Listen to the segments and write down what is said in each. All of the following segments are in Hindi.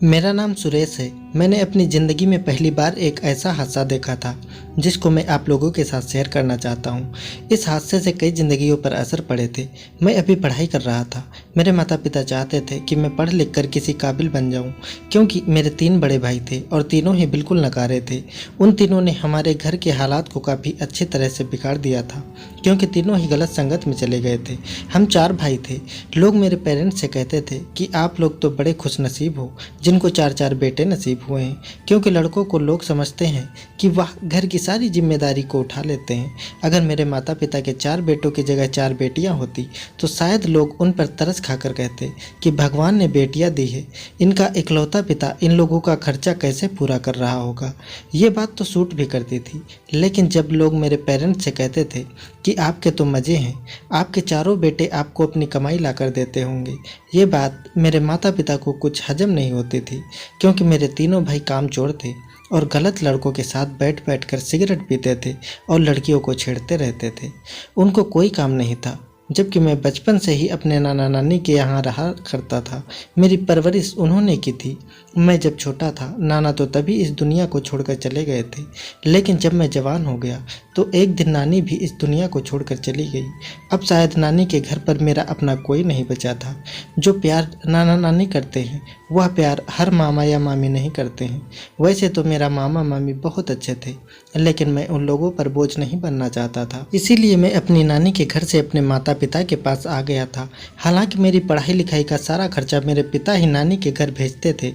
मेरा नाम सुरेश है। मैंने अपनी ज़िंदगी में पहली बार एक ऐसा हादसा देखा था जिसको मैं आप लोगों के साथ शेयर करना चाहता हूँ। इस हादसे से कई ज़िंदगियों पर असर पड़े थे। मैं अभी पढ़ाई कर रहा था। मेरे माता पिता चाहते थे कि मैं पढ़ लिख कर किसी काबिल बन जाऊँ, क्योंकि मेरे 3 बड़े भाई थे और तीनों ही बिल्कुल नकारे थे। उन तीनों ने हमारे घर के हालात को काफ़ी अच्छी तरह से बिगाड़ दिया था, क्योंकि तीनों ही गलत संगत में चले गए थे। हम 4 भाई थे। लोग मेरे पेरेंट्स से कहते थे कि आप लोग तो बड़े खुशनसीब हो जिनको 4-4 बेटे नसीब हुए हैं, क्योंकि लड़कों को लोग समझते हैं कि वह घर की सारी जिम्मेदारी को उठा लेते हैं। अगर मेरे माता पिता के 4 बेटों की जगह 4 बेटियां होती तो शायद लोग उन पर तरस खाकर कहते कि भगवान ने बेटियां दी है, इनका इकलौता पिता इन लोगों का खर्चा कैसे पूरा कर रहा होगा। ये बात तो सूट भी करती थी। लेकिन जब लोग मेरे पेरेंट्स से कहते थे कि आपके तो मज़े हैं, आपके चारों बेटे आपको अपनी कमाई ला कर देते होंगे, ये बात मेरे माता पिता को कुछ हजम नहीं होती थी, क्योंकि मेरे तीनों भाई कामचोर थे और गलत लड़कों के साथ बैठ बैठ कर सिगरेट पीते थे और लड़कियों को छेड़ते रहते थे। उनको कोई काम नहीं था, जबकि मैं बचपन से ही अपने नाना नानी के यहाँ रहा करता था। मेरी परवरिश उन्होंने की थी। मैं जब छोटा था, नाना तो तभी इस दुनिया को छोड़कर चले गए थे, लेकिन जब मैं जवान हो गया तो एक दिन नानी भी इस दुनिया को छोड़कर चली गई। अब शायद नानी के घर पर मेरा अपना कोई नहीं बचा था। जो प्यार नाना नानी करते हैं वह प्यार हर मामा या मामी नहीं करते हैं। वैसे तो मेरा मामा मामी बहुत अच्छे थे, लेकिन मैं उन लोगों पर बोझ नहीं बनना चाहता था। इसीलिए मैं अपनी नानी के घर से अपने माता पिता के पास आ गया था। हालांकि मेरी पढ़ाई लिखाई का सारा खर्चा मेरे पिता ही नानी के घर भेजते थे।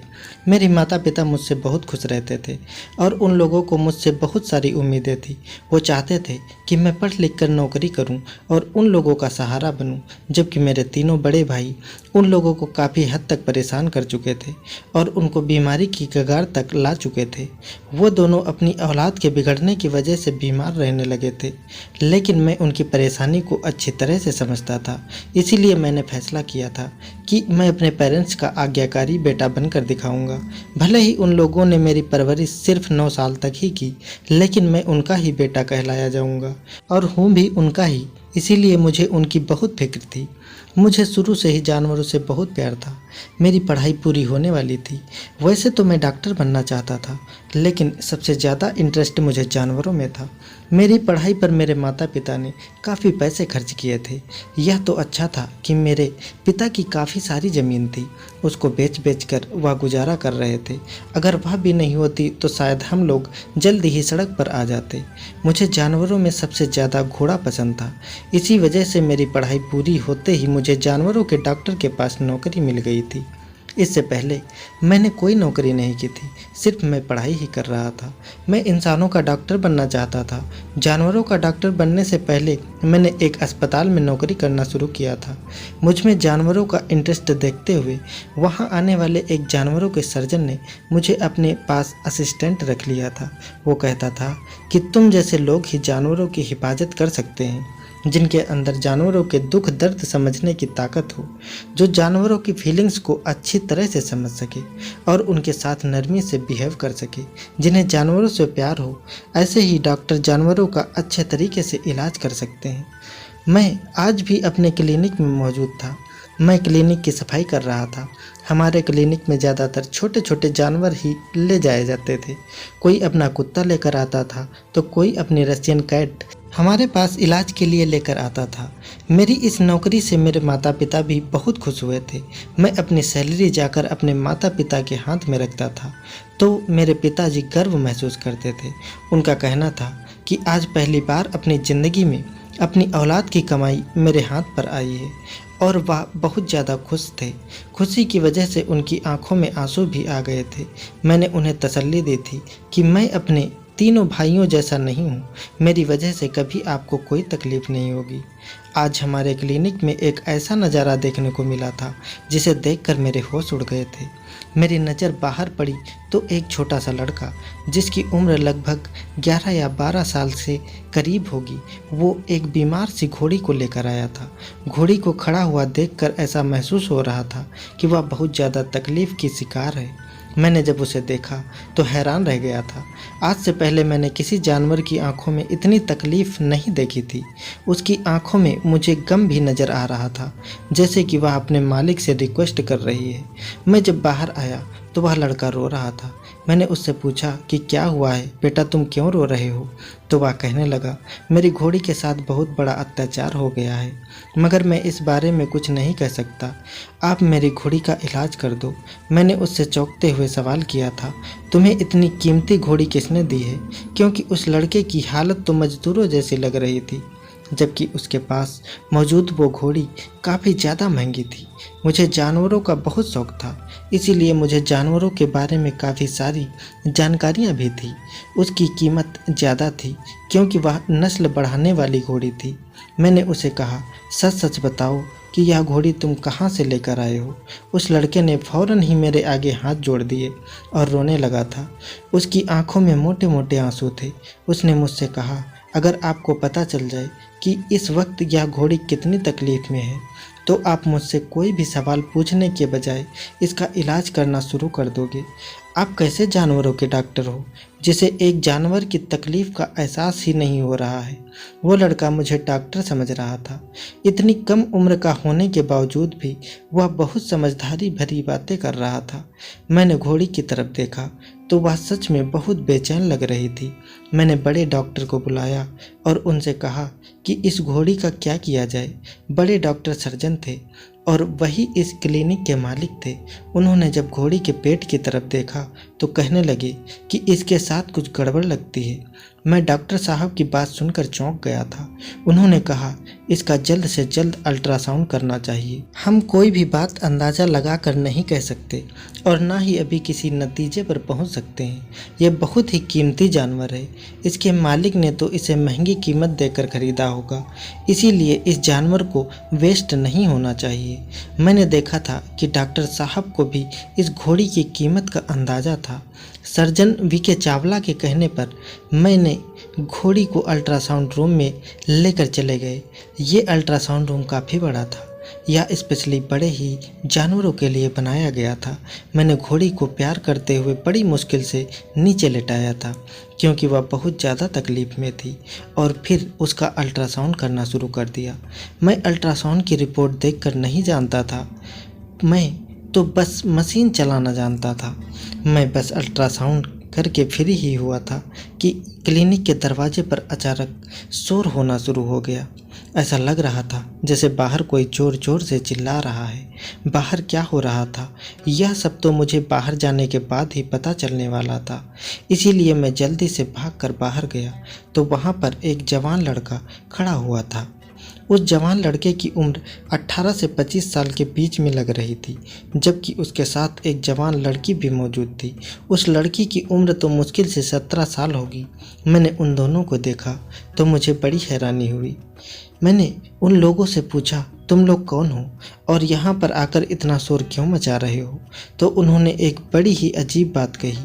मेरे माता पिता मुझसे बहुत खुश रहते थे और उन लोगों को मुझसे बहुत सारी उम्मीदें थी। वो चाहते थे कि मैं पढ़ लिख कर नौकरी करूं और उन लोगों का सहारा बनूं, जबकि मेरे तीनों बड़े भाई उन लोगों को काफ़ी हद तक परेशान कर चुके थे और उनको बीमारी की कगार तक ला चुके थे। वो दोनों अपनी औलाद के बिगड़ने की वजह से बीमार रहने लगे थे, लेकिन मैं उनकी परेशानी को अच्छी तरह से समझता था। इसीलिए मैंने फैसला किया था कि मैं अपने पेरेंट्स का आज्ञाकारी बेटा बनकर दिखाऊंगा। भले ही उन लोगों ने मेरी परवरिश सिर्फ 9 साल तक ही की, लेकिन मैं उनका ही बेटा कहलाया जाऊंगा और हूँ भी उनका ही। इसीलिए मुझे उनकी बहुत फिक्र थी। मुझे शुरू से ही जानवरों से बहुत प्यार था। मेरी पढ़ाई पूरी होने वाली थी। वैसे तो मैं डॉक्टर बनना चाहता था, लेकिन सबसे ज़्यादा इंटरेस्ट मुझे जानवरों में था। मेरी पढ़ाई पर मेरे माता पिता ने काफ़ी पैसे खर्च किए थे। यह तो अच्छा था कि मेरे पिता की काफ़ी सारी ज़मीन थी, उसको बेच बेच कर वह गुजारा कर रहे थे। अगर वह भी नहीं होती तो शायद हम लोग जल्द ही सड़क पर आ जाते। मुझे जानवरों में सबसे ज़्यादा घोड़ा पसंद था। इसी वजह से मेरी पढ़ाई पूरी होते ही मुझे जानवरों के डॉक्टर के पास नौकरी मिल गई थी। इससे पहले मैंने कोई नौकरी नहीं की थी, सिर्फ मैं पढ़ाई ही कर रहा था। मैं इंसानों का डॉक्टर बनना चाहता था। जानवरों का डॉक्टर बनने से पहले मैंने एक अस्पताल में नौकरी करना शुरू किया था। मुझ में जानवरों का इंटरेस्ट देखते हुए वहां आने वाले एक जानवरों के सर्जन ने मुझे अपने पास असिस्टेंट रख लिया था। वो कहता था कि तुम जैसे लोग ही जानवरों की हिफाजत कर सकते हैं, जिनके अंदर जानवरों के दुख दर्द समझने की ताकत हो, जो जानवरों की फीलिंग्स को अच्छी तरह से समझ सके और उनके साथ नरमी से बिहेव कर सके, जिन्हें जानवरों से प्यार हो। ऐसे ही डॉक्टर जानवरों का अच्छे तरीके से इलाज कर सकते हैं। मैं आज भी अपने क्लिनिक में मौजूद था। मैं क्लिनिक की सफाई कर रहा था। हमारे क्लिनिक में ज़्यादातर छोटे छोटे जानवर ही ले जाए जाते थे। कोई अपना कुत्ता लेकर आता था तो कोई अपनी रशियन कैट हमारे पास इलाज के लिए लेकर आता था। मेरी इस नौकरी से मेरे माता पिता भी बहुत खुश हुए थे। मैं अपनी सैलरी जाकर अपने माता पिता के हाथ में रखता था तो मेरे पिताजी गर्व महसूस करते थे। उनका कहना था कि आज पहली बार अपनी ज़िंदगी में अपनी औलाद की कमाई मेरे हाथ पर आई है, और वह बहुत ज़्यादा खुश थे। खुशी की वजह से उनकी आंखों में आंसू भी आ गए थे। मैंने उन्हें तसल्ली दी थी कि मैं अपने तीनों भाइयों जैसा नहीं हूँ, मेरी वजह से कभी आपको कोई तकलीफ़ नहीं होगी। आज हमारे क्लिनिक में एक ऐसा नज़ारा देखने को मिला था जिसे देखकर मेरे होश उड़ गए थे। मेरी नज़र बाहर पड़ी तो एक छोटा सा लड़का, जिसकी उम्र लगभग 11 या 12 साल से करीब होगी, वो एक बीमार सी घोड़ी को लेकर आया था। घोड़ी को खड़ा हुआ देखकर ऐसा महसूस हो रहा था कि वह बहुत ज़्यादा तकलीफ़ की शिकार है। मैंने जब उसे देखा तो हैरान रह गया था। आज से पहले मैंने किसी जानवर की आंखों में इतनी तकलीफ़ नहीं देखी थी। उसकी आंखों में मुझे गम भी नज़र आ रहा था, जैसे कि वह अपने मालिक से रिक्वेस्ट कर रही है। मैं जब बाहर आया तो वह लड़का रो रहा था। मैंने उससे पूछा कि क्या हुआ है बेटा, तुम क्यों रो रहे हो? तो वह कहने लगा, मेरी घोड़ी के साथ बहुत बड़ा अत्याचार हो गया है, मगर मैं इस बारे में कुछ नहीं कह सकता। आप मेरी घोड़ी का इलाज कर दो। मैंने उससे चौंकते हुए सवाल किया था, तुम्हें इतनी कीमती घोड़ी किसने दी है? क्योंकि उस लड़के की हालत तो मजदूरों जैसी लग रही थी, जबकि उसके पास मौजूद वो घोड़ी काफ़ी ज़्यादा महंगी थी। मुझे जानवरों का बहुत शौक था, इसीलिए मुझे जानवरों के बारे में काफ़ी सारी जानकारियाँ भी थी। उसकी कीमत ज़्यादा थी क्योंकि वह नस्ल बढ़ाने वाली घोड़ी थी। मैंने उसे कहा, सच सच बताओ कि यह घोड़ी तुम कहाँ से लेकर आए हो? उस लड़के ने फ़ौरन ही मेरे आगे हाथ जोड़ दिए और रोने लगा था। उसकी आंखों में मोटे मोटे आंसू थे। उसने मुझसे कहा, अगर आपको पता चल जाए कि इस वक्त यह घोड़ी कितनी तकलीफ़ में है, तो आप मुझसे कोई भी सवाल पूछने के बजाय इसका इलाज करना शुरू कर दोगे। आप कैसे जानवरों के डॉक्टर हो, जिसे एक जानवर की तकलीफ़ का एहसास ही नहीं हो रहा है? वो लड़का मुझे डॉक्टर समझ रहा था। इतनी कम उम्र का होने के बावजूद भी वह बहुत समझदारी भरी बातें कर रहा था। मैंने घोड़ी की तरफ देखा तो वह सच में बहुत बेचैन लग रही थी। मैंने बड़े डॉक्टर को बुलाया और उनसे कहा कि इस घोड़ी का क्या किया जाए। बड़े डॉक्टर सर्जन थे और वही इस क्लिनिक के मालिक थे। उन्होंने जब घोड़ी के पेट की तरफ देखा तो कहने लगे कि इसके साथ कुछ गड़बड़ लगती है। मैं डॉक्टर साहब की बात सुनकर चौंक गया था। उन्होंने कहा, इसका जल्द से जल्द अल्ट्रासाउंड करना चाहिए। हम कोई भी बात अंदाज़ा लगा कर नहीं कह सकते और ना ही अभी किसी नतीजे पर पहुंच सकते हैं। यह बहुत ही कीमती जानवर है। इसके मालिक ने तो इसे महंगी कीमत देकर खरीदा होगा, इसीलिए इस जानवर को वेस्ट नहीं होना चाहिए। मैंने देखा था कि डॉक्टर साहब को भी इस घोड़ी की कीमत का अंदाज़ा था। सर्जन वीके चावला के कहने पर मैंने घोड़ी को अल्ट्रासाउंड रूम में लेकर चले गए। ये अल्ट्रासाउंड रूम काफ़ी बड़ा था। यह स्पेशली बड़े ही जानवरों के लिए बनाया गया था। मैंने घोड़ी को प्यार करते हुए बड़ी मुश्किल से नीचे लेटाया था क्योंकि वह बहुत ज़्यादा तकलीफ़ में थी, और फिर उसका अल्ट्रासाउंड करना शुरू कर दिया। मैं अल्ट्रासाउंड की रिपोर्ट देखकर नहीं जानता था, मैं तो बस मशीन चलाना जानता था। मैं बस अल्ट्रासाउंड करके फ्री ही हुआ था कि क्लिनिक के दरवाजे पर अचानक शोर होना शुरू हो गया। ऐसा लग रहा था जैसे बाहर कोई ज़ोर ज़ोर से चिल्ला रहा है। बाहर क्या हो रहा था यह सब तो मुझे बाहर जाने के बाद ही पता चलने वाला था। इसीलिए मैं जल्दी से भागकर बाहर गया तो वहाँ पर एक जवान लड़का खड़ा हुआ था। उस जवान लड़के की उम्र 18 से 25 साल के बीच में लग रही थी, जबकि उसके साथ एक जवान लड़की भी मौजूद थी। उस लड़की की उम्र तो मुश्किल से 17 साल होगी। मैंने उन दोनों को देखा तो मुझे बड़ी हैरानी हुई। मैंने उन लोगों से पूछा, तुम लोग कौन हो और यहाँ पर आकर इतना शोर क्यों मचा रहे हो? तो उन्होंने एक बड़ी ही अजीब बात कही।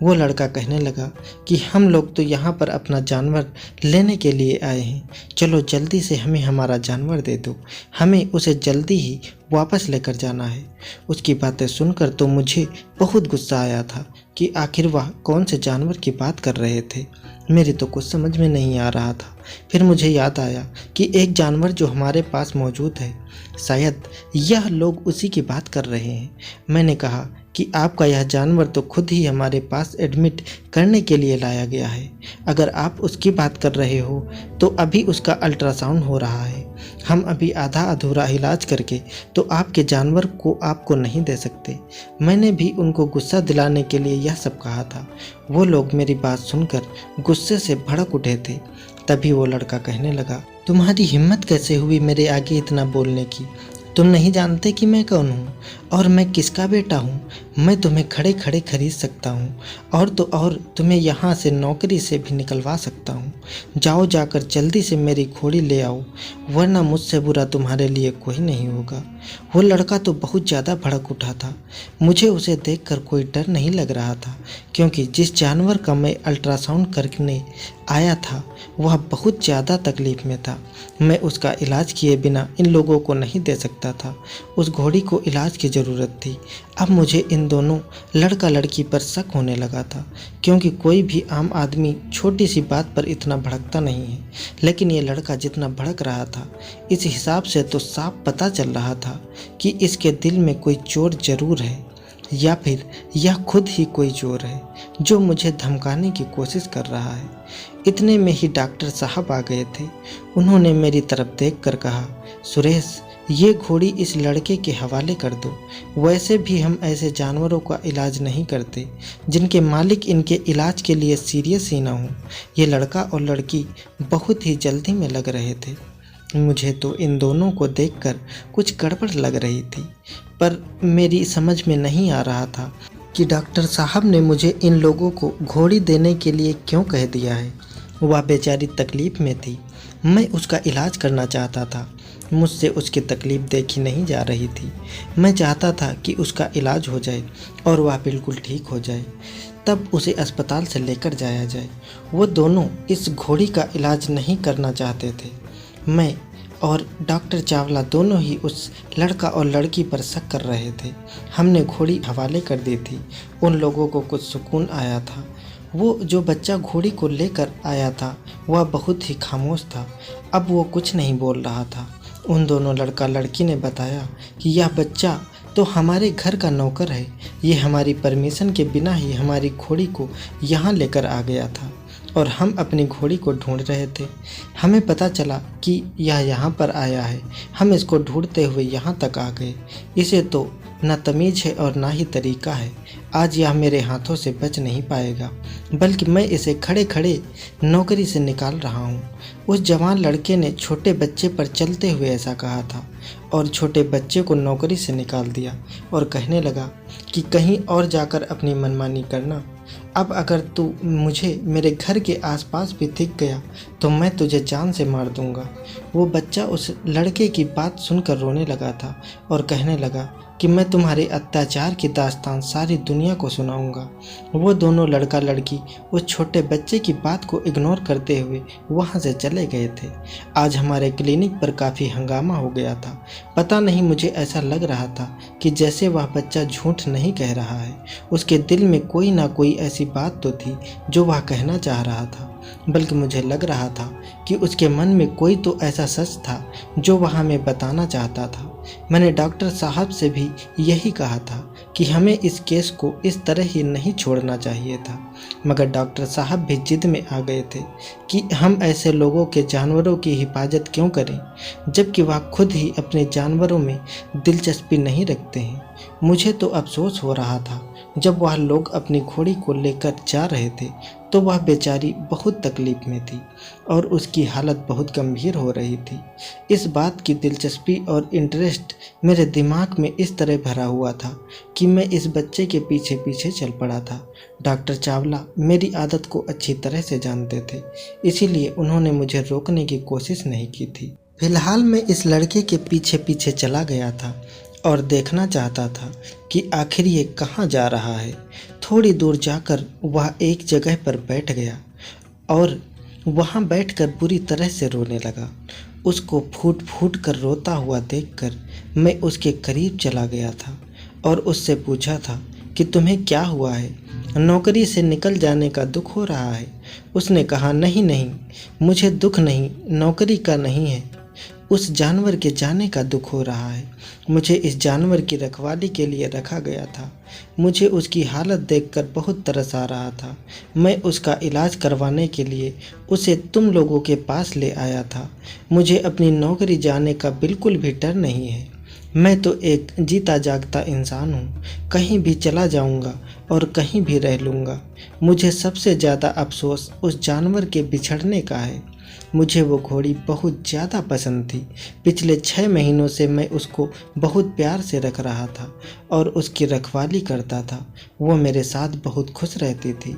वो लड़का कहने लगा कि हम लोग तो यहाँ पर अपना जानवर लेने के लिए आए हैं, चलो जल्दी से हमें हमारा जानवर दे दो, हमें उसे जल्दी ही वापस लेकर जाना है। उसकी बातें सुनकर तो मुझे बहुत गुस्सा आया था कि आखिर वह कौन से जानवर की बात कर रहे थे। मेरी तो कुछ समझ में नहीं आ रहा था। फिर मुझे याद आया कि एक जानवर जो हमारे पास मौजूद है, शायद यह लोग उसी की बात कर रहे हैं। मैंने कहा कि आपका यह जानवर तो खुद ही हमारे पास एडमिट करने के लिए लाया गया है। अगर आप उसकी बात कर रहे हो तो अभी उसका अल्ट्रासाउंड हो रहा है। हम अभी आधा अधूरा इलाज करके तो आपके जानवर को आपको नहीं दे सकते। मैंने भी उनको गुस्सा दिलाने के लिए यह सब कहा था। वो लोग मेरी बात सुनकर गुस्से से भड़क उठे थे। तभी वो लड़का कहने लगा, तुम्हारी हिम्मत कैसे हुई मेरे आगे इतना बोलने की? तुम नहीं जानते कि मैं कौन हूँ और मैं किसका बेटा हूँ? मैं तुम्हें खड़े खड़े खरीद सकता हूँ और तो और तुम्हें यहाँ से नौकरी से भी निकलवा सकता हूँ। जाओ, जाकर जल्दी से मेरी घोड़ी ले आओ, वरना मुझसे बुरा तुम्हारे लिए कोई नहीं होगा। वो लड़का तो बहुत ज़्यादा भड़क उठा था। मुझे उसे देखकर कोई डर नहीं लग रहा था क्योंकि जिस जानवर का मैं अल्ट्रासाउंड करने आया था वह बहुत ज़्यादा तकलीफ़ में था। मैं उसका इलाज किए बिना इन लोगों को नहीं दे सकता था। उस घोड़ी को इलाज की ज़रूरत थी। अब मुझे इन इन दोनों लड़का लड़की पर शक होने लगा था, क्योंकि कोई भी आम आदमी छोटी सी बात पर इतना भड़कता नहीं है। लेकिन ये लड़का जितना भड़क रहा था, इस हिसाब से तो साफ पता चल रहा था कि इसके दिल में कोई चोर जरूर है, या फिर यह खुद ही कोई चोर है जो मुझे धमकाने की कोशिश कर रहा है। इतने में ही डॉक्टर साहब आ गए थे। उन्होंने मेरी तरफ देखकर कहा, सुरेश, ये घोड़ी इस लड़के के हवाले कर दो। वैसे भी हम ऐसे जानवरों का इलाज नहीं करते जिनके मालिक इनके इलाज के लिए सीरियस ही ना हो। ये लड़का और लड़की बहुत ही जल्दी में लग रहे थे। मुझे तो इन दोनों को देखकर कुछ गड़बड़ लग रही थी, पर मेरी समझ में नहीं आ रहा था कि डॉक्टर साहब ने मुझे इन लोगों को घोड़ी देने के लिए क्यों कह दिया है। वह बेचारी तकलीफ़ में थी, मैं उसका इलाज करना चाहता था। मुझसे उसकी तकलीफ़ देखी नहीं जा रही थी। मैं चाहता था कि उसका इलाज हो जाए और वह बिल्कुल ठीक हो जाए, तब उसे अस्पताल से लेकर जाया जाए। वो दोनों इस घोड़ी का इलाज नहीं करना चाहते थे। मैं और डॉक्टर चावला दोनों ही उस लड़का और लड़की पर शक कर रहे थे। हमने घोड़ी हवाले कर दी थी। उन लोगों को कुछ सुकून आया था। वो जो बच्चा घोड़ी को लेकर आया था वह बहुत ही खामोश था। अब वो कुछ नहीं बोल रहा था। उन दोनों लड़का लड़की ने बताया कि यह बच्चा तो हमारे घर का नौकर है। ये हमारी परमिशन के बिना ही हमारी घोड़ी को यहाँ लेकर आ गया था और हम अपनी घोड़ी को ढूंढ रहे थे। हमें पता चला कि यह यहाँ पर आया है। हम इसको ढूंढते हुए यहाँ तक आ गए। इसे तो ना तमीज़ है और ना ही तरीका है। आज यह मेरे हाथों से बच नहीं पाएगा, बल्कि मैं इसे खड़े खड़े नौकरी से निकाल रहा हूँ। उस जवान लड़के ने छोटे बच्चे पर चलते हुए ऐसा कहा था और छोटे बच्चे को नौकरी से निकाल दिया और कहने लगा कि कहीं और जाकर अपनी मनमानी करना। अब अगर तू मुझे मेरे घर के आसपास भी दिख गया तो मैं तुझे जान से मार दूंगा। वो बच्चा उस लड़के की बात सुनकर रोने लगा था और कहने लगा कि मैं तुम्हारे अत्याचार की दास्तान सारी दुनिया को सुनाऊंगा। वो दोनों लड़का लड़की उस छोटे बच्चे की बात को इग्नोर करते हुए वहाँ से चले गए थे। आज हमारे क्लिनिक पर काफ़ी हंगामा हो गया था। पता नहीं, मुझे ऐसा लग रहा था कि जैसे वह बच्चा झूठ नहीं कह रहा है। उसके दिल में कोई ना कोई ऐसी बात तो थी जो वह कहना चाह रहा था, बल्कि मुझे लग रहा था कि उसके मन में कोई तो ऐसा सच था जो वह हमें बताना चाहता था। मैंने डॉक्टर साहब से भी यही कहा था कि हमें इस केस को इस तरह ही नहीं छोड़ना चाहिए था, मगर डॉक्टर साहब भी जिद में आ गए थे कि हम ऐसे लोगों के जानवरों की हिफाजत क्यों करें, जबकि वह खुद ही अपने जानवरों में दिलचस्पी नहीं रखते हैं। मुझे तो अफसोस हो रहा था। जब वह लोग अपनी घोड़ी को लेकर जा रहे थे तो वह बेचारी बहुत तकलीफ में थी और उसकी हालत बहुत गंभीर हो रही थी। इस बात की दिलचस्पी और इंटरेस्ट मेरे दिमाग में इस तरह भरा हुआ था कि मैं इस बच्चे के पीछे पीछे चल पड़ा था। डॉक्टर चावला मेरी आदत को अच्छी तरह से जानते थे, इसीलिए उन्होंने मुझे रोकने की कोशिश नहीं की थी। फिलहाल मैं इस लड़के के पीछे पीछे चला गया था और देखना चाहता था कि आखिर ये कहाँ जा रहा है। थोड़ी दूर जाकर वह एक जगह पर बैठ गया और वहाँ बैठकर बुरी तरह से रोने लगा। उसको फूट फूट कर रोता हुआ देखकर मैं उसके करीब चला गया था और उससे पूछा था कि तुम्हें क्या हुआ है, नौकरी से निकल जाने का दुख हो रहा है। उसने कहा, नहीं नहीं, मुझे दुख नहीं, नौकरी का नहीं है, उस जानवर के जाने का दुख हो रहा है। मुझे इस जानवर की रखवाली के लिए रखा गया था। मुझे उसकी हालत देखकर बहुत तरस आ रहा था। मैं उसका इलाज करवाने के लिए उसे तुम लोगों के पास ले आया था। मुझे अपनी नौकरी जाने का बिल्कुल भी डर नहीं है। मैं तो एक जीता जागता इंसान हूँ। कहीं भी चला जाऊँगा और कहीं भी रह लूँगा। मुझे सबसे ज़्यादा अफसोस उस जानवर के बिछड़ने का है। मुझे वो घोड़ी बहुत ज़्यादा पसंद थी। पिछले 6 महीनों से मैं उसको बहुत प्यार से रख रहा था और उसकी रखवाली करता था। वो मेरे साथ बहुत खुश रहती थी।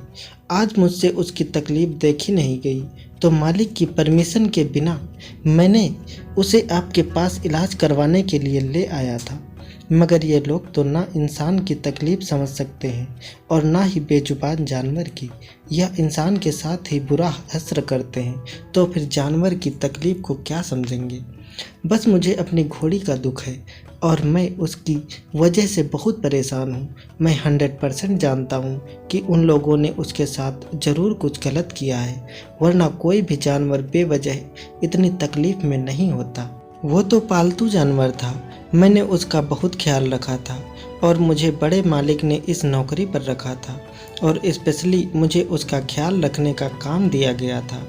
आज मुझसे उसकी तकलीफ़ देखी नहीं गई तो मालिक की परमिशन के बिना मैंने उसे आपके पास इलाज करवाने के लिए ले आया था। मगर ये लोग तो ना इंसान की तकलीफ़ समझ सकते हैं और ना ही बेजुबान जानवर की। यह इंसान के साथ ही बुरा हश्र करते हैं तो फिर जानवर की तकलीफ़ को क्या समझेंगे। बस मुझे अपनी घोड़ी का दुख है और मैं उसकी वजह से बहुत परेशान हूँ। मैं 100% जानता हूँ कि उन लोगों ने उसके साथ ज़रूर कुछ गलत किया है, वरना कोई भी जानवर बेवजह इतनी तकलीफ़ में नहीं होता। वो तो पालतू जानवर था, मैंने उसका बहुत ख्याल रखा था और मुझे बड़े मालिक ने इस नौकरी पर रखा था और स्पेशली मुझे उसका ख्याल रखने का काम दिया गया था।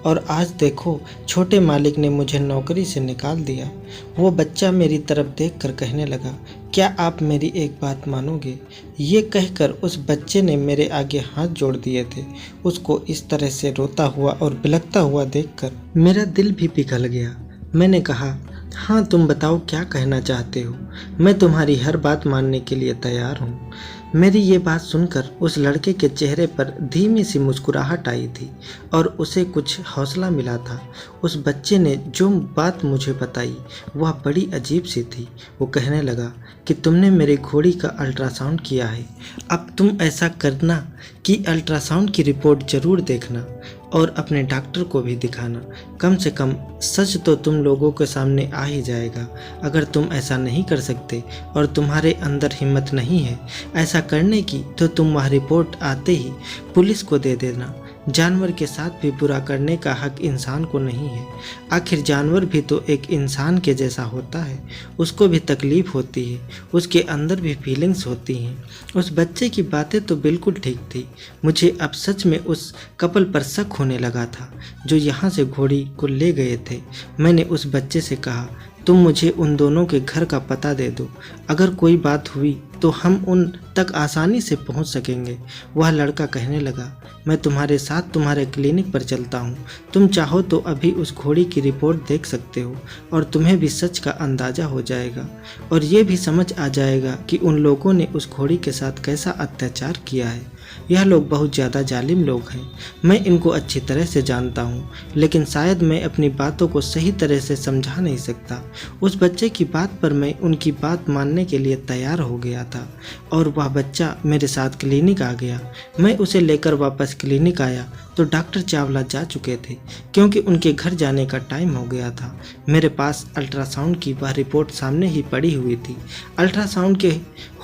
और आज देखो, छोटे मालिक ने मुझे नौकरी से निकाल दिया। वो बच्चा मेरी तरफ देखकर कहने लगा, क्या आप मेरी एक बात मानोगे? ये कहकर उस बच्चे ने मेरे आगे हाथ जोड़ दिए थे। उसको इस तरह से रोता हुआ और बिलखता हुआ देखकर मेरा दिल भी पिघल गया। मैंने कहा, हाँ तुम बताओ क्या कहना चाहते हो? मैं तुम्हारी हर बात मानने के लिए तैयार हूँ। मेरी ये बात सुनकर उस लड़के के चेहरे पर धीमी सी मुस्कुराहट आई थी और उसे कुछ हौसला मिला था। उस बच्चे ने जो बात मुझे बताई वह बड़ी अजीब सी थी। वो कहने लगा कि तुमने मेरी घोड़ी का अल्ट्रासाउंड किया है। अब तुम ऐसा करना कि अल्ट्रासाउंड की रिपोर्ट ज़रूर देखना और अपने डॉक्टर को भी दिखाना। कम से कम सच तो तुम लोगों के सामने आ ही जाएगा। अगर तुम ऐसा नहीं कर सकते और तुम्हारे अंदर हिम्मत नहीं है ऐसा करने की, तो तुम वह रिपोर्ट आते ही पुलिस को दे देना। जानवर के साथ भी बुरा करने का हक इंसान को नहीं है। आखिर जानवर भी तो एक इंसान के जैसा होता है, उसको भी तकलीफ होती है, उसके अंदर भी फीलिंग्स होती हैं। उस बच्चे की बातें तो बिल्कुल ठीक थी। मुझे अब सच में उस कपल पर शक होने लगा था जो यहाँ से घोड़ी को ले गए थे। मैंने उस बच्चे से कहा, तुम मुझे उन दोनों के घर का पता दे दो, अगर कोई बात हुई तो हम उन तक आसानी से पहुंच सकेंगे। वह लड़का कहने लगा, मैं तुम्हारे साथ तुम्हारे क्लिनिक पर चलता हूं। तुम चाहो तो अभी उस घोड़ी की रिपोर्ट देख सकते हो और तुम्हें भी सच का अंदाज़ा हो जाएगा और ये भी समझ आ जाएगा कि उन लोगों ने उस घोड़ी के साथ कैसा अत्याचार किया है। यह लोग बहुत ज़्यादा जालिम लोग हैं। मैं इनको अच्छी तरह से जानता हूँ, लेकिन शायद मैं अपनी बातों को सही तरह से समझा नहीं सकता। उस बच्चे की बात पर मैं उनकी बात मानने के लिए तैयार हो गया था और वह बच्चा मेरे साथ क्लिनिक आ गया। मैं उसे लेकर वापस क्लिनिक आया तो डॉक्टर चावला जा चुके थे क्योंकि उनके घर जाने का टाइम हो गया था। मेरे पास अल्ट्रासाउंड की वह रिपोर्ट सामने ही पड़ी हुई थी। अल्ट्रासाउंड के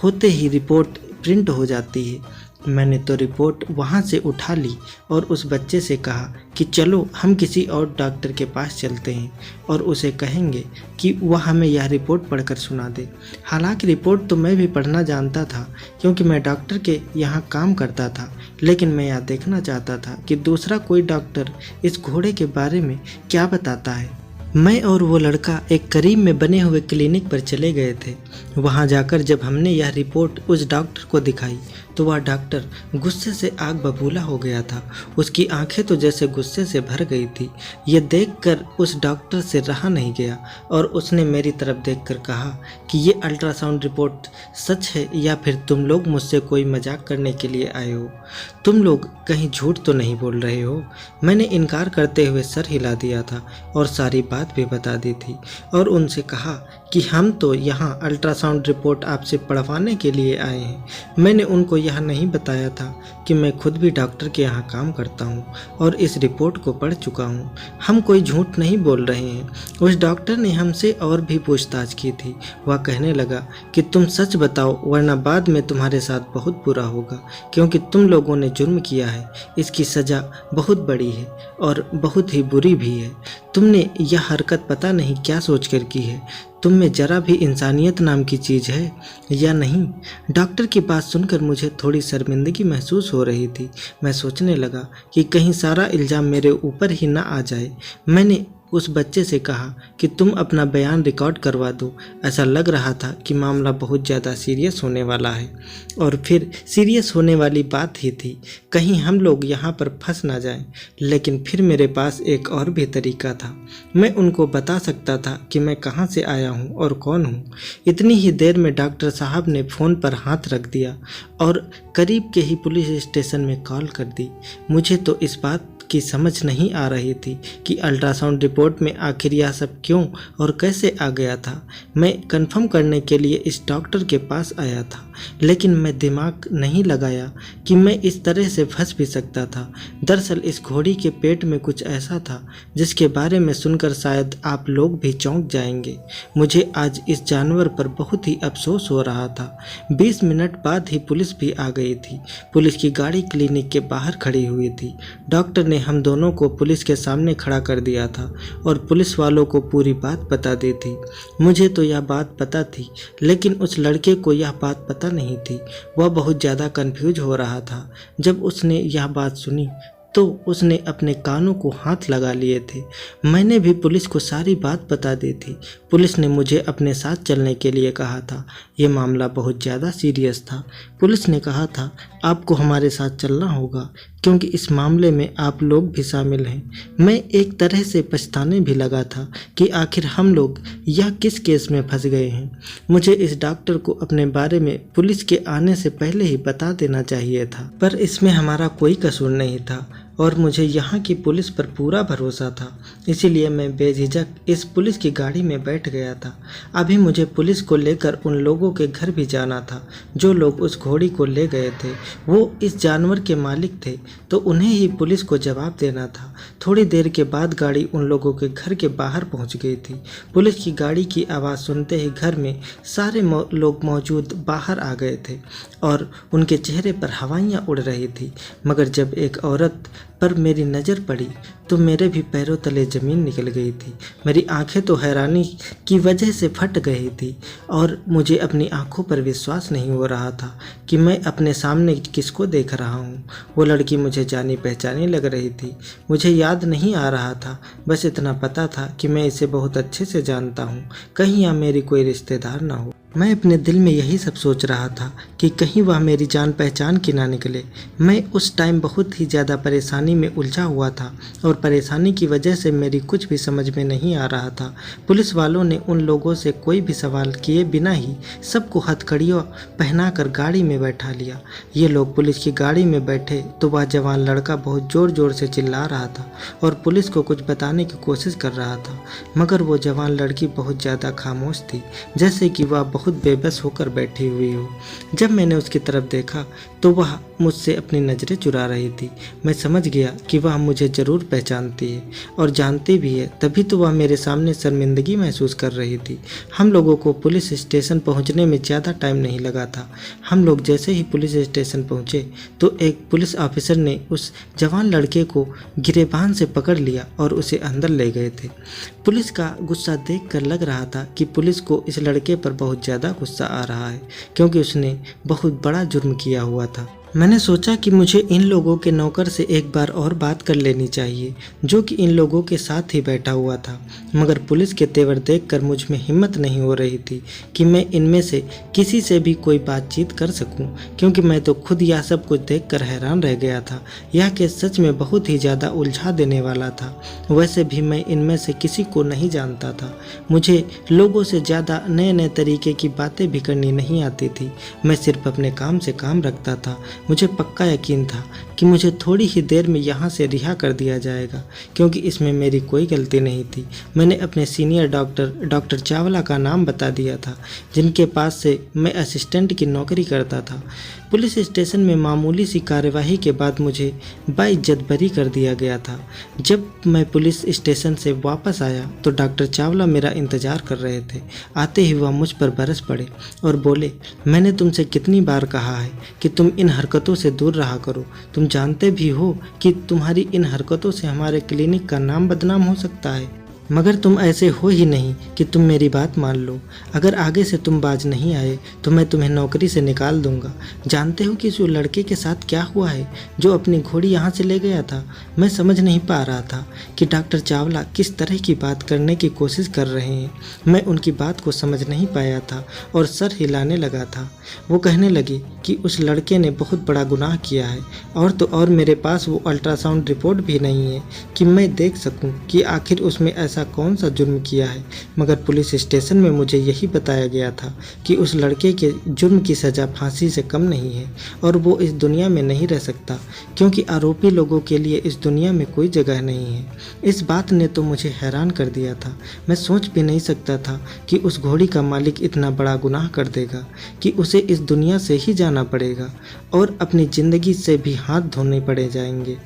होते ही रिपोर्ट प्रिंट हो जाती है। मैंने तो रिपोर्ट वहाँ से उठा ली और उस बच्चे से कहा कि चलो हम किसी और डॉक्टर के पास चलते हैं और उसे कहेंगे कि वह हमें यह रिपोर्ट पढ़कर सुना दे। हालांकि रिपोर्ट तो मैं भी पढ़ना जानता था क्योंकि मैं डॉक्टर के यहाँ काम करता था, लेकिन मैं यह देखना चाहता था कि दूसरा कोई डॉक्टर इस घोड़े के बारे में क्या बताता है। मैं और वो लड़का एक करीब में बने हुए क्लिनिक पर चले गए थे। वहाँ जाकर जब हमने यह रिपोर्ट उस डॉक्टर को दिखाई तो वह डॉक्टर गुस्से से आग बबूला हो गया था। उसकी आंखें तो जैसे गुस्से से भर गई थी। ये देखकर उस डॉक्टर से रहा नहीं गया और उसने मेरी तरफ देखकर कहा कि ये अल्ट्रासाउंड रिपोर्ट सच है या फिर तुम लोग मुझसे कोई मजाक करने के लिए आए हो? तुम लोग कहीं झूठ तो नहीं बोल रहे हो? मैंने इनकार करते हुए सर हिला दिया था और सारी बात भी बता दी थी और उनसे कहा कि हम तो यहाँ अल्ट्रासाउंड रिपोर्ट आपसे पढ़वाने के लिए आए हैं। मैंने उनको यह नहीं बताया था कि मैं खुद भी डॉक्टर के यहाँ काम करता हूँ और इस रिपोर्ट को पढ़ चुका हूँ। हम कोई झूठ नहीं बोल रहे हैं। उस डॉक्टर ने हमसे और भी पूछताछ की थी। वह कहने लगा कि तुम सच बताओ वरना बाद में तुम्हारे साथ बहुत बुरा होगा, क्योंकि तुम लोगों ने जुर्म किया है। इसकी सज़ा बहुत बड़ी है और बहुत ही बुरी भी है। तुमने यह हरकत पता नहीं क्या सोचकर की है। तुम में जरा भी इंसानियत नाम की चीज़ है या नहीं? डॉक्टर की बात सुनकर मुझे थोड़ी शर्मिंदगी महसूस हो रही थी। मैं सोचने लगा कि कहीं सारा इल्ज़ाम मेरे ऊपर ही ना आ जाए। मैंने उस बच्चे से कहा कि तुम अपना बयान रिकॉर्ड करवा दो। ऐसा लग रहा था कि मामला बहुत ज़्यादा सीरियस होने वाला है और फिर सीरियस होने वाली बात ही थी, कहीं हम लोग यहाँ पर फंस ना जाएं। लेकिन फिर मेरे पास एक और भी तरीका था। मैं उनको बता सकता था कि मैं कहाँ से आया हूँ और कौन हूँ। इतनी ही देर में डॉक्टर साहब ने फ़ोन पर हाथ रख दिया और करीब के ही पुलिस स्टेशन में कॉल कर दी। मुझे तो इस बात की समझ नहीं आ रही थी कि अल्ट्रासाउंड रिपोर्ट में आखिर यह सब क्यों और कैसे आ गया था। मैं कंफर्म करने के लिए इस डॉक्टर के पास आया था, लेकिन मैं दिमाग नहीं लगाया कि मैं इस तरह से फंस भी सकता था। दरअसल इस घोड़ी के पेट में कुछ ऐसा था जिसके बारे में सुनकर शायद आप लोग भी चौंक जाएंगे। मुझे आज इस जानवर पर बहुत ही अफसोस हो रहा था। 20 मिनट बाद ही पुलिस भी आ गई थी। पुलिस की गाड़ी क्लिनिक के बाहर खड़ी हुई थी। डॉक्टर ने हम दोनों को पुलिस के सामने खड़ा कर दिया था और पुलिस वालों को पूरी बात बता दी थी। मुझे तो यह बात पता थी, लेकिन उस लड़के को यह बात पता नहीं थी। वह बहुत ज़्यादा कंफ्यूज हो रहा था। जब उसने यह बात सुनी तो उसने अपने कानों को हाथ लगा लिए थे। मैंने भी पुलिस को सारी बात बता दी थी। पुलिस ने मुझे अपने साथ चलने के लिए कहा था। ये मामला बहुत ज़्यादा सीरियस था। पुलिस ने कहा था आपको हमारे साथ चलना होगा क्योंकि इस मामले में आप लोग भी शामिल हैं। मैं एक तरह से पछताने भी लगा था कि आखिर हम लोग यह किस केस में फंस गए हैं। मुझे इस डॉक्टर को अपने बारे में पुलिस के आने से पहले ही बता देना चाहिए था, पर इसमें हमारा कोई कसूर नहीं था और मुझे यहाँ की पुलिस पर पूरा भरोसा था। इसीलिए मैं बेझिझक इस पुलिस की गाड़ी में बैठ गया था। अभी मुझे पुलिस को लेकर उन लोगों के घर भी जाना था जो लोग उस घोड़ी को ले गए थे। वो इस जानवर के मालिक थे, तो उन्हें ही पुलिस को जवाब देना था। थोड़ी देर के बाद गाड़ी उन लोगों के घर के बाहर पहुंच गई थी। पुलिस की गाड़ी की आवाज़ सुनते ही घर में सारे लोग मौजूद बाहर आ गए थे और उनके चेहरे पर हवाइयाँ उड़ रही थी। मगर जब एक औरत पर मेरी नज़र पड़ी तो मेरे भी पैरों तले ज़मीन निकल गई थी। मेरी आंखें तो हैरानी की वजह से फट गई थी और मुझे अपनी आंखों पर विश्वास नहीं हो रहा था कि मैं अपने सामने किसको देख रहा हूँ। वो लड़की मुझे जानी पहचानी लग रही थी। मुझे याद नहीं आ रहा था, बस इतना पता था कि मैं इसे बहुत अच्छे से जानता हूँ। कहीं यह मेरी कोई रिश्तेदार ना हो। मैं अपने दिल में यही सब सोच रहा था कि कहीं वह मेरी जान पहचान की ना निकले। मैं उस टाइम बहुत ही ज़्यादा परेशानी में उलझा हुआ था और परेशानी की वजह से मेरी कुछ भी समझ में नहीं आ रहा था। पुलिस वालों ने उन लोगों से कोई भी सवाल किए बिना ही सबको हथकड़ियों पहनाकर गाड़ी में बैठा लिया। ये लोग पुलिस की गाड़ी में बैठे तो वह जवान लड़का बहुत ज़ोर ज़ोर से चिल्ला रहा था और पुलिस को कुछ बताने की कोशिश कर रहा था, मगर वो जवान लड़की बहुत ज़्यादा खामोश थी, जैसे कि वह बहुत बेबस होकर बैठी हुई हो। जब मैंने उसकी तरफ देखा तो वह मुझसे अपनी नज़रें चुरा रही थी। मैं समझ गया कि वह मुझे ज़रूर पहचानती है और जानती भी है, तभी तो वह मेरे सामने शर्मिंदगी महसूस कर रही थी। हम लोगों को पुलिस स्टेशन पहुंचने में ज़्यादा टाइम नहीं लगा था। हम लोग जैसे ही पुलिस स्टेशन पहुंचे तो एक पुलिस ऑफिसर ने उस जवान लड़के को गिरेबान से पकड़ लिया और उसे अंदर ले गए थे। पुलिस का गुस्सा देखकर लग रहा था कि पुलिस को इस लड़के पर बहुत ज़्यादा गुस्सा आ रहा है, क्योंकि उसने बहुत बड़ा जुर्म किया हुआ था। मैंने सोचा कि मुझे इन लोगों के नौकर से एक बार और बात कर लेनी चाहिए, जो कि इन लोगों के साथ ही बैठा हुआ था, मगर पुलिस के तेवर देखकर मुझ में हिम्मत नहीं हो रही थी कि मैं इनमें से किसी से भी कोई बातचीत कर सकूं, क्योंकि मैं तो खुद यह सब कुछ देखकर हैरान रह गया था। यह केस सच में बहुत ही ज़्यादा उलझा देने वाला था। वैसे भी मैं इनमें से किसी को नहीं जानता था। मुझे लोगों से ज़्यादा नए नए तरीके की बातें भी करनी नहीं आती थी। मैं सिर्फ अपने काम से काम रखता था। मुझे पक्का यकीन था कि मुझे थोड़ी ही देर में यहाँ से रिहा कर दिया जाएगा, क्योंकि इसमें मेरी कोई गलती नहीं थी। मैंने अपने सीनियर डॉक्टर चावला का नाम बता दिया था, जिनके पास से मैं असिस्टेंट की नौकरी करता था। पुलिस स्टेशन में मामूली सी कार्यवाही के बाद मुझे बाइज्जत बरी कर दिया गया था। जब मैं पुलिस स्टेशन से वापस आया तो डॉक्टर चावला मेरा इंतज़ार कर रहे थे। आते ही वह मुझ पर बरस पड़े और बोले, मैंने तुमसे कितनी बार कहा है कि तुम इन हरकतों से दूर रहा करो। तुम जानते भी हो कि तुम्हारी इन हरकतों से हमारे क्लिनिक का नाम बदनाम हो सकता है, मगर तुम ऐसे हो ही नहीं कि तुम मेरी बात मान लो। अगर आगे से तुम बाज नहीं आए तो मैं तुम्हें नौकरी से निकाल दूंगा। जानते हो कि उस लड़के के साथ क्या हुआ है जो अपनी घोड़ी यहाँ से ले गया था? मैं समझ नहीं पा रहा था कि डॉक्टर चावला किस तरह की बात करने की कोशिश कर रहे हैं। मैं उनकी बात को समझ नहीं पाया था और सर हिलाने लगा था। वो कहने लगे कि उस लड़के ने बहुत बड़ा गुनाह किया है, और तो और मेरे पास वो अल्ट्रासाउंड रिपोर्ट भी नहीं है कि मैं देख सकूं कि आखिर उसमें ऐसा ऐसा कौन सा जुर्म किया है, मगर पुलिस स्टेशन में मुझे यही बताया गया था कि उस लड़के के जुर्म की सज़ा फांसी से कम नहीं है और वो इस दुनिया में नहीं रह सकता, क्योंकि आरोपी लोगों के लिए इस दुनिया में कोई जगह नहीं है। इस बात ने तो मुझे हैरान कर दिया था। मैं सोच भी नहीं सकता था कि उस घोड़ी का मालिक इतना बड़ा गुनाह कर देगा कि उसे इस दुनिया से ही जाना पड़ेगा और अपनी ज़िंदगी से भी हाथ धोने पड़े जाएंगे।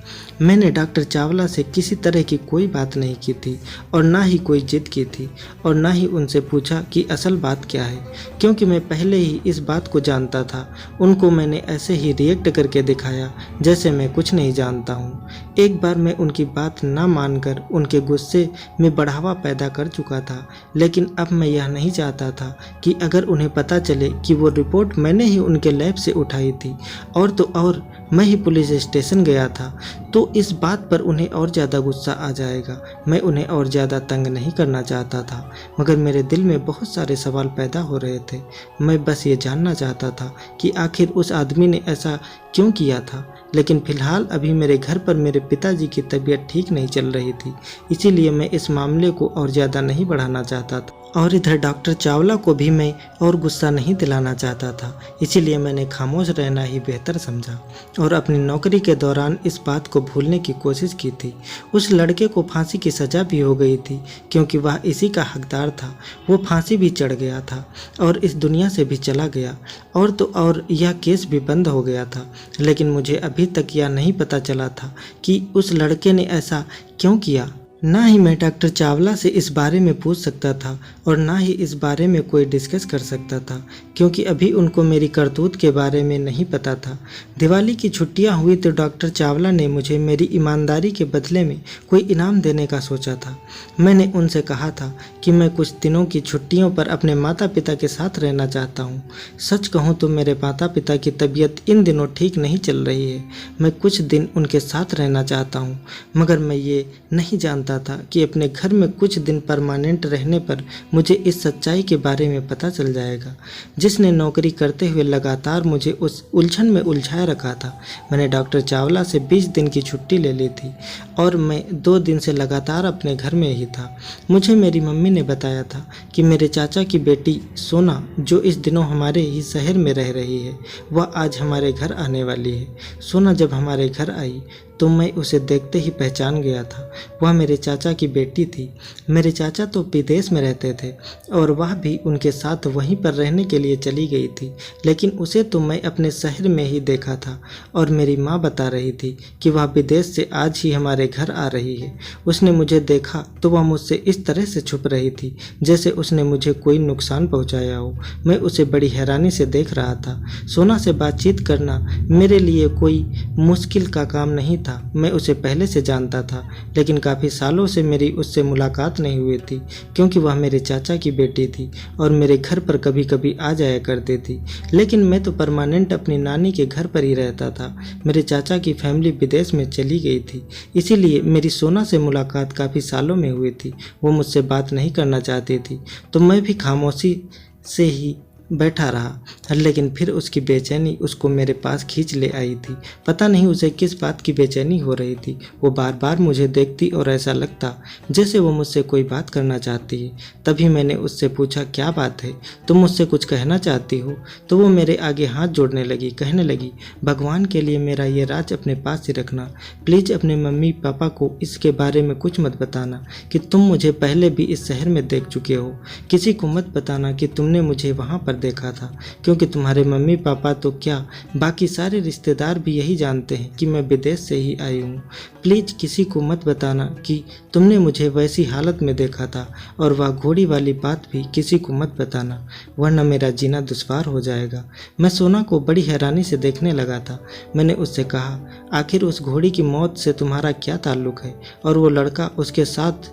मैंने डॉक्टर चावला से किसी तरह की कोई बात नहीं की थी और ना ही कोई जिद की थी और ना ही उनसे पूछा कि असल बात क्या है, क्योंकि मैं पहले ही इस बात को जानता था। उनको मैंने ऐसे ही रिएक्ट करके दिखाया जैसे मैं कुछ नहीं जानता हूँ। एक बार मैं उनकी बात ना मानकर उनके गुस्से में बढ़ावा पैदा कर चुका था, लेकिन अब मैं यह नहीं चाहता था कि अगर उन्हें पता चले कि वो रिपोर्ट मैंने ही उनके लैब से उठाई थी और तो और मैं ही पुलिस स्टेशन गया था, तो इस बात पर उन्हें और ज़्यादा गुस्सा आ जाएगा। मैं उन्हें और ज़्यादा तंग नहीं करना चाहता था, मगर मेरे दिल में बहुत सारे सवाल पैदा हो रहे थे। मैं बस ये जानना चाहता था कि आखिर उस आदमी ने ऐसा क्यों किया था। लेकिन फ़िलहाल अभी मेरे घर पर मेरे पिताजी की तबीयत ठीक नहीं चल रही थी, इसीलिए मैं इस मामले को और ज़्यादा नहीं बढ़ाना चाहता था और इधर डॉक्टर चावला को भी मैं और गुस्सा नहीं दिलाना चाहता था। इसीलिए मैंने खामोश रहना ही बेहतर समझा और अपनी नौकरी के दौरान इस बात को भूलने की कोशिश की थी। उस लड़के को फांसी की सज़ा भी हो गई थी, क्योंकि वह इसी का हकदार था। वो फांसी भी चढ़ गया था और इस दुनिया से भी चला गया और तो और यह केस भी बंद हो गया था। लेकिन मुझे अभी तक यह नहीं पता चला था कि उस लड़के ने ऐसा क्यों किया। ना ही मैं डॉक्टर चावला से इस बारे में पूछ सकता था और ना ही इस बारे में कोई डिस्कस कर सकता था, क्योंकि अभी उनको मेरी करतूत के बारे में नहीं पता था। दिवाली की छुट्टियां हुई तो डॉक्टर चावला ने मुझे मेरी ईमानदारी के बदले में कोई इनाम देने का सोचा था। मैंने उनसे कहा था कि मैं कुछ दिनों की छुट्टियों पर अपने माता पिता के साथ रहना चाहता हूँ। सच कहूँ तो मेरे माता पिता की तबीयत इन दिनों ठीक नहीं चल रही है। मैं कुछ दिन उनके साथ रहना चाहता हूँ, मगर मैं ये नहीं जानता था कि अपने घर में कुछ दिन परमानेंट रहने पर मुझे इस सच्चाई के बारे में पता चल जाएगा, जिसने नौकरी करते हुए लगातार मुझे उस उलझन में उलझाए रखा था। मैंने डॉक्टर चावला से 20 दिन की छुट्टी ले ली थी और मैं 2 दिन से लगातार अपने घर में ही था। मुझे मेरी मम्मी ने बताया था कि मेरे चाचा की बेटी सोना, जो इस दिनों हमारे ही शहर में रह रही है, वह आज हमारे घर आने वाली है। सोना जब हमारे घर आई तो मैं उसे देखते ही पहचान गया था। वह मेरे चाचा की बेटी थी। मेरे चाचा तो विदेश में रहते थे और वह भी उनके साथ वहीं पर रहने के लिए चली गई थी, लेकिन उसे तो मैं अपने शहर में ही देखा था और मेरी माँ बता रही थी कि वह विदेश से आज ही हमारे घर आ रही है। उसने मुझे देखा तो वह मुझसे इस तरह से छुप रही थी जैसे उसने मुझे कोई नुकसान पहुँचाया हो। मैं उसे बड़ी हैरानी से देख रहा था। सोना से बातचीत करना मेरे लिए कोई मुश्किल का काम नहीं था। मैं उसे पहले से जानता था, लेकिन काफ़ी सालों से मेरी उससे मुलाकात नहीं हुई थी, क्योंकि वह मेरे चाचा की बेटी थी और मेरे घर पर कभी कभी आ जाया करती थी। लेकिन मैं तो परमानेंट अपनी नानी के घर पर ही रहता था। मेरे चाचा की फैमिली विदेश में चली गई थी, इसीलिए मेरी सोना से मुलाकात काफ़ी सालों में हुई थी। वो मुझसे बात नहीं करना चाहती थी, तो मैं भी खामोशी से ही बैठा रहा, लेकिन फिर उसकी बेचैनी उसको मेरे पास खींच ले आई थी। पता नहीं उसे किस बात की बेचैनी हो रही थी। वो बार बार मुझे देखती और ऐसा लगता जैसे वो मुझसे कोई बात करना चाहती है। तभी मैंने उससे पूछा, क्या बात है, तुम मुझसे कुछ कहना चाहती हो? तो वो मेरे आगे हाथ जोड़ने लगी, कहने लगी, भगवान के लिए मेरा ये राज अपने पास ही रखना। प्लीज़ अपने मम्मी पापा को इसके बारे में कुछ मत बताना कि तुम मुझे पहले भी इस शहर में देख चुके हो। किसी को मत बताना कि तुमने मुझे वहाँ पर देखा था, क्योंकि तुम्हारे मम्मी पापा तो क्या, बाकी सारे रिश्तेदार भी यही जानते हैं कि मैं विदेश से ही आई हूँ। प्लीज़ किसी को मत बताना कि तुमने मुझे वैसी हालत में देखा था, और वह घोड़ी वाली बात भी किसी को मत बताना, वरना मेरा जीना दुश्वार हो जाएगा। मैं सोना को बड़ी हैरानी से देखने लगा था। मैंने उससे कहा, आखिर उस घोड़ी की मौत से तुम्हारा क्या ताल्लुक है? और वो लड़का उसके साथ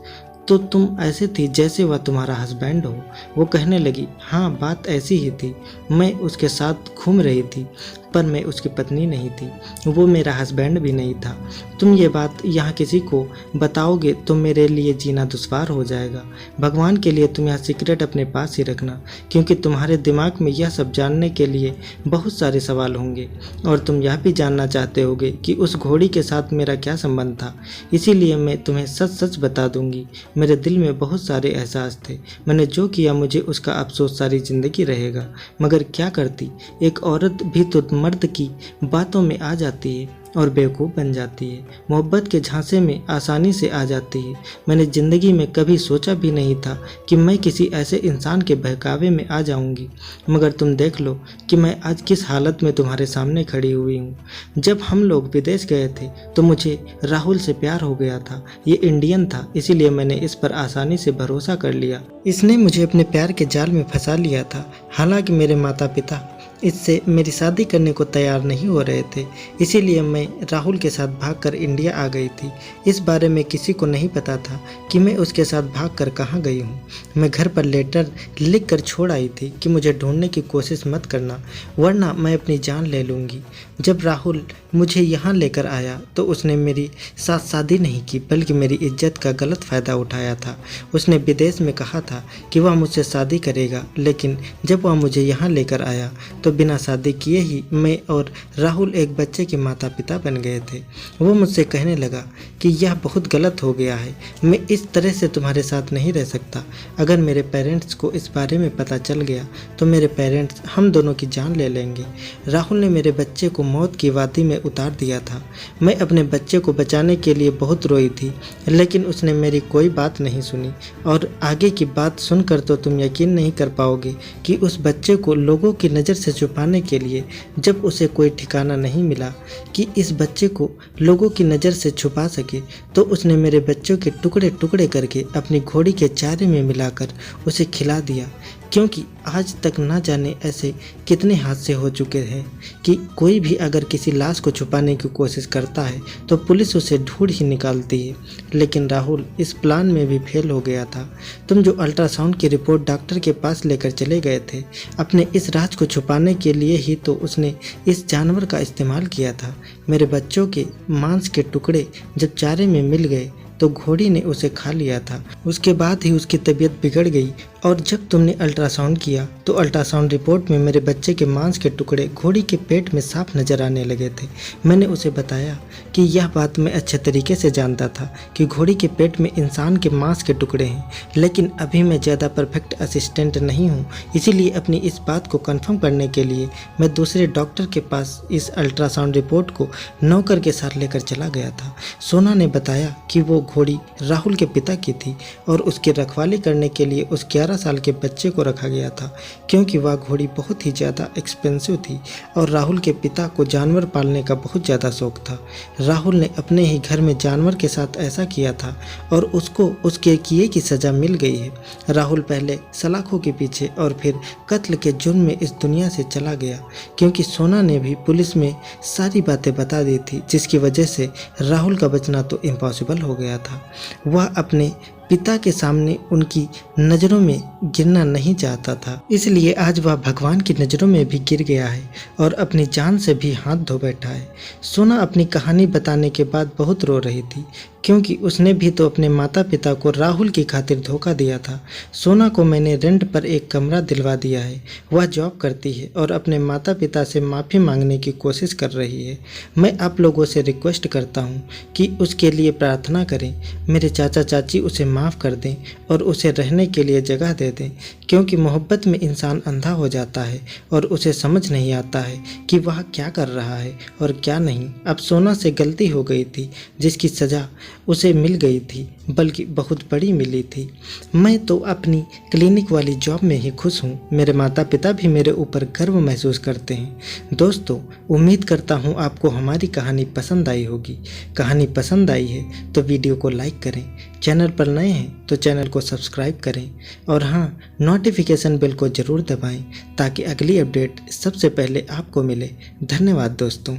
तो तुम ऐसे थी जैसे वह तुम्हारा हस्बैंड हो। वो कहने लगी, हाँ बात ऐसी ही थी, मैं उसके साथ घूम रही थी। पर मैं उसकी पत्नी नहीं थी, वो मेरा हस्बैंड भी नहीं था। तुम ये बात यहाँ किसी को बताओगे तो मेरे लिए जीना दुश्वार हो जाएगा। भगवान के लिए तुम यह सीक्रेट अपने पास ही रखना, क्योंकि तुम्हारे दिमाग में यह सब जानने के लिए बहुत सारे सवाल होंगे और तुम यह भी जानना चाहते होगे कि उस घोड़ी के साथ मेरा क्या संबंध था। इसीलिए मैं तुम्हें सच सच बता दूंगी। मेरे दिल में बहुत सारे एहसास थे। मैंने जो किया मुझे उसका अफसोस सारी ज़िंदगी रहेगा। मगर क्या करती, एक औरत भी तो मर्द की बातों में आ जाती है और बेवकूफ़ बन जाती है, मोहब्बत के झांसे में आसानी से आ जाती है। मैंने ज़िंदगी में कभी सोचा भी नहीं था कि मैं किसी ऐसे इंसान के बहकावे में आ जाऊंगी। मगर तुम देख लो कि मैं आज किस हालत में तुम्हारे सामने खड़ी हुई हूँ। जब हम लोग विदेश गए थे तो मुझे राहुल से प्यार हो गया था। ये इंडियन था, इसीलिए मैंने इस पर आसानी से भरोसा कर लिया। इसने मुझे अपने प्यार के जाल में फंसा लिया था। हालांकि मेरे माता पिता इससे मेरी शादी करने को तैयार नहीं हो रहे थे, इसीलिए मैं राहुल के साथ भागकर इंडिया आ गई थी। इस बारे में किसी को नहीं पता था कि मैं उसके साथ भागकर कहाँ गई हूँ। मैं घर पर लेटर लिख कर छोड़ आई थी कि मुझे ढूंढने की कोशिश मत करना, वरना मैं अपनी जान ले लूँगी। जब राहुल मुझे यहाँ लेकर आया तो उसने मेरी साथ शादी नहीं की, बल्कि मेरी इज्जत का गलत फ़ायदा उठाया था। उसने विदेश में कहा था कि वह मुझसे शादी करेगा, लेकिन जब वह मुझे यहाँ लेकर आया तो बिना शादी किए ही मैं और राहुल एक बच्चे के माता पिता बन गए थे। वो मुझसे कहने लगा कि यह बहुत गलत हो गया है, मैं इस तरह से तुम्हारे साथ नहीं रह सकता। अगर मेरे पेरेंट्स को इस बारे में पता चल गया तो मेरे पेरेंट्स हम दोनों की जान ले लेंगे। राहुल ने मेरे बच्चे को मौत की वादी में उतार दिया था। मैं अपने बच्चे को बचाने के लिए बहुत रोई थी, लेकिन उसने मेरी कोई बात नहीं सुनी। और आगे की बात सुनकर तो तुम यकीन नहीं कर पाओगे कि उस बच्चे को लोगों की नज़र से छुपाने के लिए, जब उसे कोई ठिकाना नहीं मिला कि इस बच्चे को लोगों की नज़र से छुपा सके, तो उसने मेरे बच्चों के टुकड़े टुकड़े करके अपनी घोड़ी के चारे में मिलाकर उसे खिला दिया। क्योंकि आज तक ना जाने ऐसे कितने हादसे हो चुके हैं कि कोई भी अगर किसी लाश को छुपाने की कोशिश करता है तो पुलिस उसे ढूंढ ही निकालती है। लेकिन राहुल इस प्लान में भी फेल हो गया था। तुम जो अल्ट्रासाउंड की रिपोर्ट डॉक्टर के पास लेकर चले गए थे, अपने इस राज को छुपाने के लिए ही तो उसने इस जानवर का इस्तेमाल किया था। मेरे बच्चों के मांस के टुकड़े जब चारे में मिल गए तो घोड़ी ने उसे खा लिया था। उसके बाद ही उसकी तबीयत बिगड़ गई और जब तुमने अल्ट्रासाउंड किया तो अल्ट्रासाउंड रिपोर्ट में मेरे बच्चे के मांस के टुकड़े घोड़ी के पेट में साफ नजर आने लगे थे। मैंने उसे बताया कि यह बात मैं अच्छे तरीके से जानता था कि घोड़ी के पेट में इंसान के मांस के टुकड़े हैं, लेकिन अभी मैं ज़्यादा परफेक्ट असिस्टेंट नहीं हूँ। इसीलिए अपनी इस बात को कन्फर्म करने के लिए मैं दूसरे डॉक्टर के पास इस अल्ट्रासाउंड रिपोर्ट को नौकर के साथ लेकर चला गया था। सोना ने बताया कि वो घोड़ी राहुल के पिता की थी और उसकी रखवाली करने के लिए उस 11 साल के बच्चे को रखा गया था, क्योंकि वह घोड़ी बहुत ही ज़्यादा एक्सपेंसिव थी और राहुल के पिता को जानवर पालने का बहुत ज़्यादा शौक था। राहुल ने अपने ही घर में जानवर के साथ ऐसा किया था और उसको उसके किए की सज़ा मिल गई है। राहुल पहले सलाखों के पीछे और फिर कत्ल के जुर्म में इस दुनिया से चला गया, क्योंकि सोना ने भी पुलिस में सारी बातें बता दी थी, जिसकी वजह से राहुल का बचना तो इम्पॉसिबल हो गया था। वह अपने पिता के सामने उनकी नज़रों में गिरना नहीं चाहता था, इसलिए आज वह भगवान की नज़रों में भी गिर गया है और अपनी जान से भी हाथ धो बैठा है। सोना अपनी कहानी बताने के बाद बहुत रो रही थी, क्योंकि उसने भी तो अपने माता पिता को राहुल की खातिर धोखा दिया था। सोना को मैंने रेंट पर एक कमरा दिलवा दिया है। वह जॉब करती है और अपने माता पिता से माफ़ी मांगने की कोशिश कर रही है। मैं आप लोगों से रिक्वेस्ट करता हूँ कि उसके लिए प्रार्थना करें। मेरे चाचा चाची उसे माफ़ कर दें और उसे रहने के लिए जगह दे दें, क्योंकि मोहब्बत में इंसान अंधा हो जाता है और उसे समझ नहीं आता है कि वह क्या कर रहा है और क्या नहीं। अब सोना से गलती हो गई थी, जिसकी सज़ा उसे मिल गई थी, बल्कि बहुत बड़ी मिली थी। मैं तो अपनी क्लिनिक वाली जॉब में ही खुश हूँ। मेरे माता पिता भी मेरे ऊपर गर्व महसूस करते हैं। दोस्तों, उम्मीद करता हूँ आपको हमारी कहानी पसंद आई होगी। कहानी पसंद आई है तो वीडियो को लाइक करें, चैनल पर नए हैं तो चैनल को सब्सक्राइब करें और हाँ, नोटिफिकेशन बेल को ज़रूर दबाएं ताकि अगली अपडेट सबसे पहले आपको मिले। धन्यवाद दोस्तों।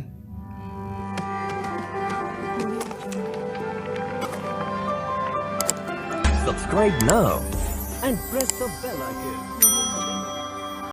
Subscribe now and press the bell icon.